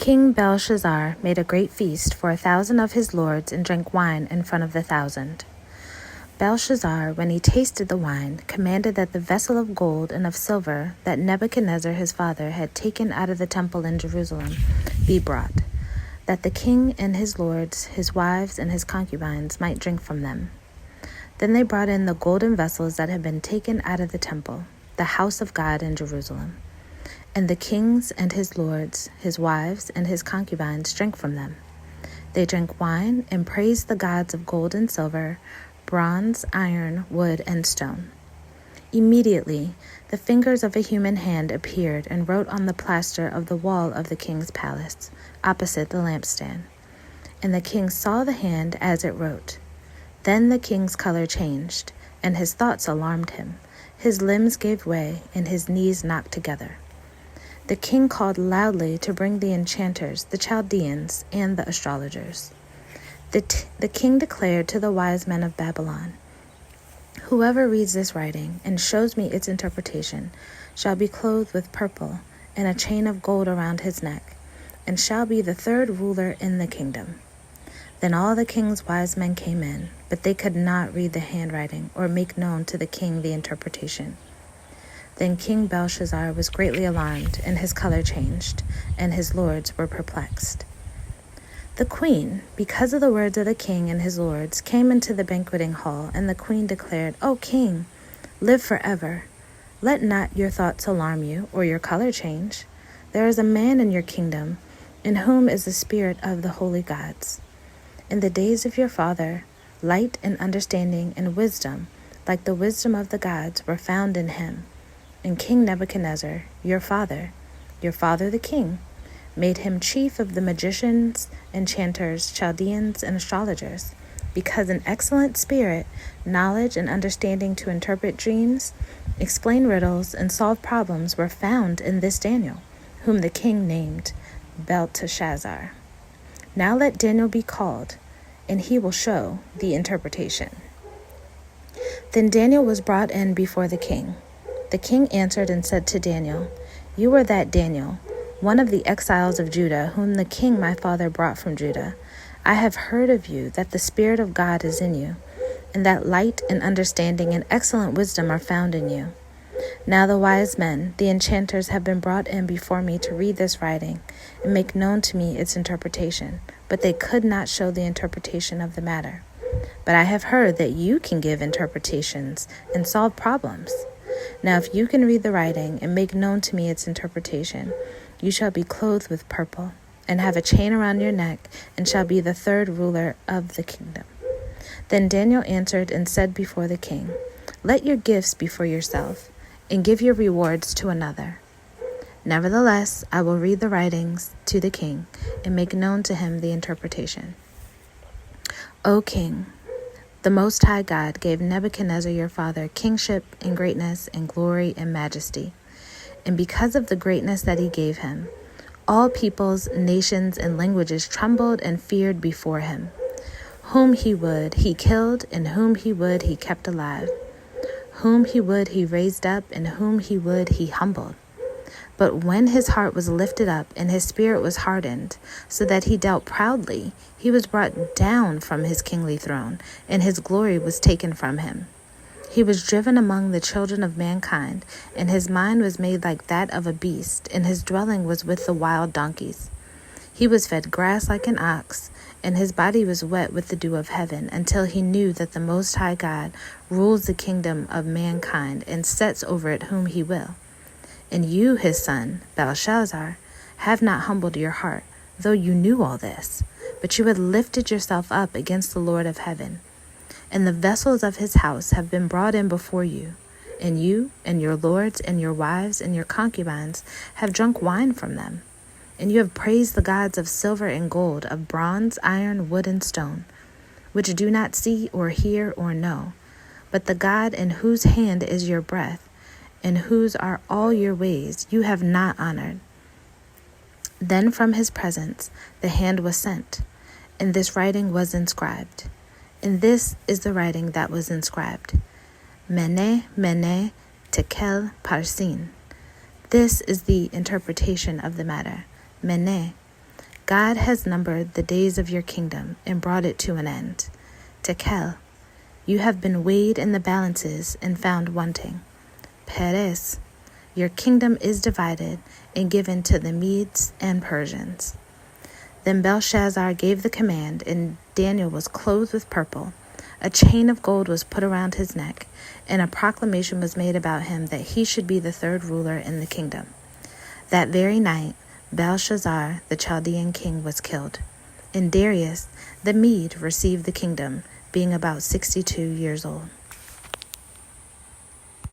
King Belshazzar made a great feast for 1,000 of his lords and drank wine in front of the 1,000. Belshazzar, when he tasted the wine, commanded that the vessel of gold and of silver that Nebuchadnezzar his father had taken out of the temple in Jerusalem be brought, that the king and his lords, his wives, and his concubines might drink from them. Then they brought in the golden vessels that had been taken out of the temple, the house of God in Jerusalem. And the kings and his lords, his wives, and his concubines drank from them. They drank wine and praised the gods of gold and silver, bronze, iron, wood, and stone. Immediately, the fingers of a human hand appeared and wrote on the plaster of the wall of the king's palace, opposite the lampstand. And the king saw the hand as it wrote. Then the king's color changed, and his thoughts alarmed him. His limbs gave way, and his knees knocked together. The king called loudly to bring the enchanters, the Chaldeans, and the astrologers. The king declared to the wise men of Babylon, "Whoever reads this writing and shows me its interpretation shall be clothed with purple and a chain of gold around his neck, and shall be the third ruler in the kingdom." Then all the king's wise men came in, but they could not read the handwriting or make known to the king the interpretation. Then King Belshazzar was greatly alarmed, and his color changed, and his lords were perplexed. The queen, because of the words of the king and his lords, came into the banqueting hall, and the queen declared, "O king, live forever. Let not your thoughts alarm you, or your color change. There is a man in your kingdom, in whom is the spirit of the holy gods. In the days of your father, light and understanding and wisdom, like the wisdom of the gods, were found in him. And King Nebuchadnezzar, your father the king, made him chief of the magicians, enchanters, Chaldeans, and astrologers, because an excellent spirit, knowledge, and understanding to interpret dreams, explain riddles, and solve problems were found in this Daniel, whom the king named Belteshazzar. Now let Daniel be called, and he will show the interpretation." Then Daniel was brought in before the king. The king answered and said to Daniel, "You are that Daniel, one of the exiles of Judah, whom the king my father brought from Judah. I have heard of you that the Spirit of God is in you, and that light and understanding and excellent wisdom are found in you. Now the wise men, the enchanters, have been brought in before me to read this writing and make known to me its interpretation, but they could not show the interpretation of the matter. But I have heard that you can give interpretations and solve problems. Now if you can read the writing and make known to me its interpretation, you shall be clothed with purple, and have a chain around your neck, and shall be the third ruler of the kingdom." Then Daniel answered and said before the king, "Let your gifts be for yourself, and give your rewards to another. Nevertheless, I will read the writings to the king, and make known to him the interpretation. O king, the Most High God gave Nebuchadnezzar your father kingship and greatness and glory and majesty. And because of the greatness that he gave him, all peoples, nations, and languages trembled and feared before him. Whom he would, he killed, and whom he would, he kept alive. Whom he would, he raised up, and whom he would, he humbled. But when his heart was lifted up and his spirit was hardened, so that he dealt proudly, he was brought down from his kingly throne, and his glory was taken from him. He was driven among the children of mankind, and his mind was made like that of a beast, and his dwelling was with the wild donkeys. He was fed grass like an ox, and his body was wet with the dew of heaven, until he knew that the Most High God rules the kingdom of mankind and sets over it whom he will. And you, his son, Belshazzar, have not humbled your heart, though you knew all this, but you had lifted yourself up against the Lord of heaven. And the vessels of his house have been brought in before you, and you and your lords and your wives and your concubines have drunk wine from them. And you have praised the gods of silver and gold, of bronze, iron, wood, and stone, which do not see or hear or know, but the God in whose hand is your breath, and whose are all your ways, you have not honored. Then from his presence the hand was sent, and this writing was inscribed. And this is the writing that was inscribed: Mene, Mene, Tekel, Parsin. This is the interpretation of the matter. Mene, God has numbered the days of your kingdom and brought it to an end. Tekel, you have been weighed in the balances and found wanting. Peres, your kingdom is divided and given to the Medes and Persians. Then Belshazzar gave the command, and Daniel was clothed with purple. A chain of gold was put around his neck, and a proclamation was made about him that he should be the third ruler in the kingdom. That very night, Belshazzar, the Chaldean king, was killed, and Darius, the Mede, received the kingdom, being about 62 years old.